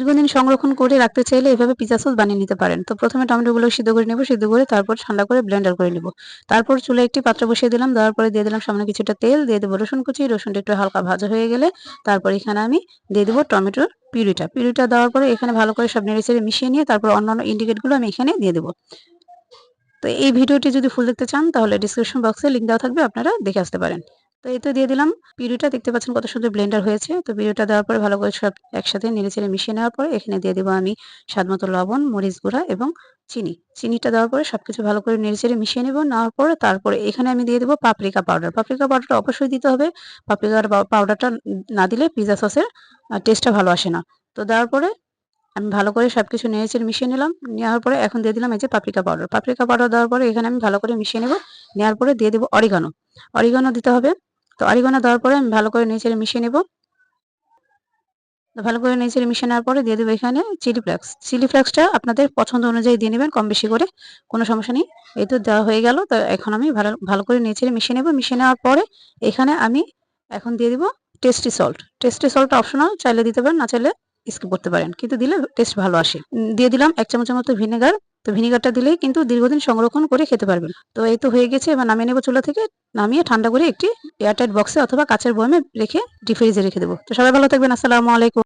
দীর্ঘদিন সংরক্ষণ করে রাখতে চাইলে এভাবে পিৎজা সস বানিয়ে নিতে পারেন। তো প্রথমে টমেটোগুলো সিদ্ধ করে নেব, সিদ্ধ করে তারপর ঠান্ডা করে ব্লেন্ডার করে নেব। তারপর চুলায় একটি পাত্র বসিয়ে দিলাম, দেওয়ার পরে দিয়ে দিলাম সামান্য কিছুটা তেল, দিয়ে দেবো রসুন কুচি, রসুনটা একটু হালকা ভাজা হয়ে গেলে তারপর এখানে আমি দিয়ে দেবো টমেটোর পিউরিটা দেওয়ার পরে এখানে ভালো করে সব নেড়েচেড়ে মিশিয়ে নিয়ে তারপর অন্যান্য ইনগ্রিডিয়েন্টগুলো আমি এখানে দিয়ে দেবো। তো এই ভিডিওটি যদি ফুল দেখতে চান তাহলে ডেসক্রিপশন বক্সে লিংক দেওয়া থাকবে, আপনারা দেখে আসতে পারেন। তো এই তো দিয়ে দিলাম পিউরিটা, দেখতে পাচ্ছেন কত সুন্দর ব্লেন্ডার হয়েছে। তো পিউরিটা দেওয়ার পরে ভালো করে সব একসাথে নেড়েচেড়ে মিশিয়ে নেওয়ার পরে এখানে দিয়ে দেবো আমি স্বাদমতো লবণ, মরিচ গুঁড়া এবং চিনিটা দেওয়ার পরে সবকিছু ভালো করে নেড়েচেড়ে মিশিয়ে নেব। নেওয়ার পরে তারপরে এখানে আমি দিয়ে দেবো পাপরিকা পাউডারটা অবশ্যই দিতে হবে। পাউডারটা না দিলে পিৎজা সসের টেস্টটা ভালো আসে না। তো দেওয়ার পরে আমি ভালো করে সবকিছু নেড়েচেড়ে মিশিয়ে নিলাম। নেওয়ার পরে এখন দিয়ে দিলাম এই যে পাপরিকা পাউডার দেওয়ার পরে এখানে আমি ভালো করে মিশিয়ে নেব। নেওয়ার পরে দিয়ে দেব অরিগানো দিতে হবে। তো অরিগানো দেওয়ার পরে আমি ভালো করে নেড়েচেড়ে মিশিয়ে নেব। তো ভালো করে নেড়েচেড়ে মিশিয়ে নেওয়ার পরে দিয়ে দেব এখানে চিলি ফ্লেক্সটা আপনাদের পছন্দ অনুযায়ী দিয়ে নেবেন, কম বেশি করে, কোনো সমস্যা নেই। এই তো দেওয়া হয়ে গেল। তো এখন আমি ভালো করে নেড়েচেড়ে মিশিয়ে নেব। মিশিয়ে নেওয়ার পরে এখানে আমি এখন দিয়ে দিব টেস্টি সল্ট অপশনাল, চাইলে দিতে পারেন, না চাইলে স্কিপ করতে পারেন, কিন্তু দিলে টেস্ট ভালো আসে। দিয়ে দিলাম 1 চামচের মতো ভিনেগার। তো ভিনেগারটা দিলেই কিন্তু দীর্ঘদিন সংরক্ষণ করে খেতে পারবেন। তো এই তো হয়ে গেছে, এবার নামিয়ে নেব চুলা থেকে। নামিয়ে ঠান্ডা করে একটি এয়ারটাইট বক্সে অথবা কাঁচের বয়ামে রেখে ডিপ ফ্রিজে রেখে দেবো। তো সবাই ভালো থাকবেন। আসসালামু আলাইকুম।